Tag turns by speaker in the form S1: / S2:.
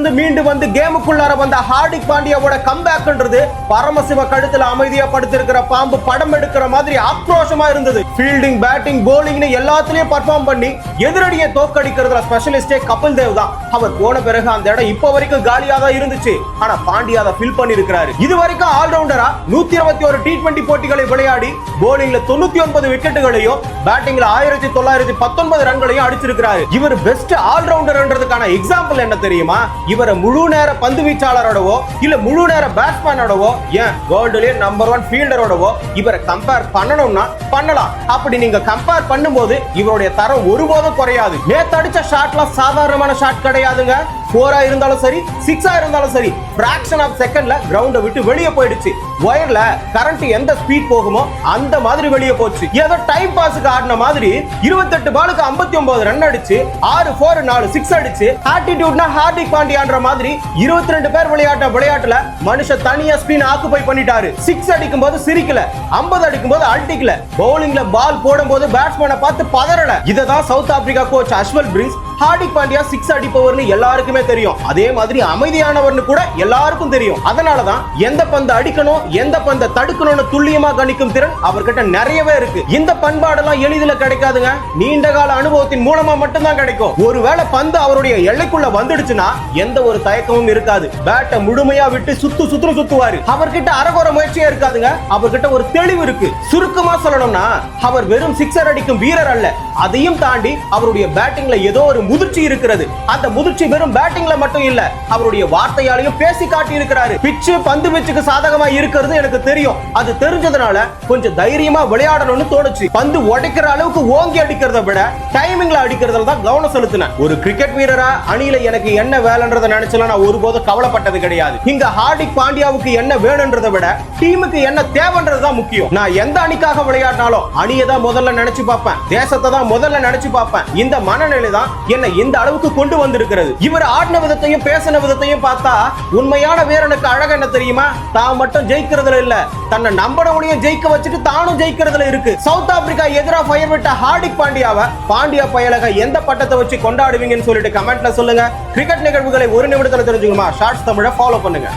S1: இருந்து மீண்டு வந்து கேமுக்குள்ளார வந்த ஹார்திக் பாண்டியாவோட கம்பேக்ன்றது பரமசிவ கழுத்துல அமைதியா படுத்திருக்கிற பாம்பு படம் எடுக்கிற மாதிரி ஆக்ரோஷமா இருந்தது. ஃபீல்டிங், பேட்டிங், போலிங்னு எல்லாத்துலயும் பர்ஃபார்ம் பண்ணி எதிரடியை தோக்கடிக்கிறதுல ஸ்பெஷலிஸ்டே கபில் தேவ் தான். அவர் போன பிறகு அந்த இடம் இப்ப வரைக்கும் காலியா தான் இருந்துச்சு. ஆனா பாண்டியா அதை ஃபில் பண்ணி இருக்கிறாரு. இது வரைக்கும் ஆல்ரவுண்டரா 121 T20 போட்டிகளை விளையாடி போலிங்ல 99 விக்கெட்டுகளையும் பேட்டிங்ல 1919 ரன்களையும் அடிச்சிருக்கிறாரு. இவர் பெஸ்ட் ஆல்ரவுண்டர்ன்றதுக்கான எக்ஸாம்பிள் என்ன தெரியுமா? இவரை முழு நேர பந்து வீச்சாளரோடவோ இல்ல முழு நேர பேட்ஸ்மேனோடவோ ஏன் வேர்ல்டுலயே நம்பர் 1 ஃபீல்டரோடவோ இவரை கம்பேர் பண்ணணும்னா பண்ணலாம். அப்படி நீங்க கம்பேர் பண்ணும்போது இவருடைய தரம் ஒருபோதும் குறையாது. நேத்து அடிச்ச ஷாட்லாம் சாதாரணமான ஷாட் கிடையாதுங்க. 4 இருந்தாலும் சரி, 6 இருந்தாலும் சரி, fraction of secondல கிரவுண்ட விட்டு வெளியே போயிடுச்சு. வயர்ல கரண்ட் எந்த ஸ்பீட் போகுமோ அந்த மாதிரி வெளியே போச்சு. ஏதோ டைம் பாஸ்க்கு ஆடின மாதிரி 28 பாலுக்கு 59 ரன் அடிச்சு 6 4 4 6 அடிச்சு ஆட்டிடியூட்னா ஹார்திக் பாண்டியான்ற மாதிரி 22 பேர் விளையாட்டுல மனுஷ தனியா ஸ்பின் ஆக்குபை பண்ணிட்டாரு. 6 அடிக்கும் போது சிரிக்கல, 50 அடிக்கும் போது அல்டிக்கல, பவுலிங்ல பால் போடும்போது பேட்ஸ்மேனை பார்த்து பதறல. இததான் South Africa coach Ashwell Prince Hardik Pandya 6 அடிப்பவர்னு எல்லாருக்குமே தெரியும். அதே மாதிரி அமைதியானவர்னு கூட எல்லாருக்கும் தெரியும். அதனாலதான் எந்த பந்து அடிக்கணும், எந்த பந்தை தடுக்கணும்னு துல்லியமா கணிக்கும் திறன் அவர்கிட்ட நிறையவே இருக்கு. இந்த பண்பாடெல்லாம் எளிதில் கிடைக்காதுங்க. நீண்ட கால அனுபவத்தின் மூலமா மட்டும்தான் கிடைக்கும். ஒருவேளை பந்து அவருடைய எல்லைக்குள்ள வந்துடுச்சுன்னா எந்த ஒரு தயக்கமும் இருக்காது. பேட்டை முழுமையா விட்டு சுத்துவாரு. அவர்கிட்ட அரகோர முயற்சியே இருக்காதுங்க. அவர்கிட்ட ஒரு தெளிவு இருக்கு. சுருக்கமா சொல்லணும்னா அவர் வெறும் 6 அடிக்கும் வீரர் அல்ல. அதையும் தாண்டி அவருடைய பேட்டிங்ல ஏதோ ஒரு முதிர்ச்சி இருக்கிறது. அந்த முதிர்ச்சி வெறும் பேட்டிங்ல மட்டும் இல்ல, அவருடைய வார்த்தையாலையும் பேசி காட்டி இருக்கிறாரு. பிட்ச் பந்து வீச்சுக்கு சாதகமா இருக்கிறது எனக்கு தெரியும். அது தெரிஞ்சதுனால கொஞ்சம் தைரியமா விளையாடணும்னு தோணுச்சு. பந்து உடைக்கிற அளவுக்கு ஓங்கி அடிக்கிறத விட டைமிங்ல அடிக்கிறதுல தான் கவனம் செலுத்தினேன். ஒரு கிரிக்கெட் வீரரா அணியில எனக்கு என்ன வேலைன்றதை நினைச்சல நான் ஒருபோதும் கவலைப்பட்டது கிடையாது. இங்க ஹார்திக் பாண்டியாவுக்கு என்ன வேணும்ன்றதை விட டீமுக்கு என்ன தேவைன்றதுதான் முக்கியம். நான் எந்த அணிக்காக விளையாடினாலும் அணியை தான் முதல்ல நினைச்சு பார்ப்பேன், தேசத்தை தான் முதல்ல நினைச்சு பார்ப்பேன். இந்த மனநிலை தான் என்ன இந்த அளவுக்கு கொண்டு வந்திருக்கிறது. இவர் ஆடின விதத்தையும் பேசின விதத்தையும் பார்த்தா உண்மையான வீரனுக்கு அழகு என்ன தெரியுமா? தான் மட்டும் ஜெயிக்கிறதுல இல்ல, தன்னை நம்பனவனையும் ஜெயிக்க வச்சுட்டு தானும் ஜெயிக்கிறதுல இருக்கு. சவுத் ஆப்பிரிக்கா எதிரா ஃபயர் விட்ட ஹார்திக் பாண்டியாவை பாண்டியா பயலக எந்த பட்டத்தை வச்சு கொண்டாடுவீங்கன்னு சொல்லிட்டு கமெண்ட்ல சொல்லுங்க. கிரிக்கெட் நிகழ்வுகளை ஒரு நிமிடத்துல தெரிஞ்சுக்கணுமா? ஷார்ட்ஸ் தமிழை ஃபாலோ பண்ணுங்க.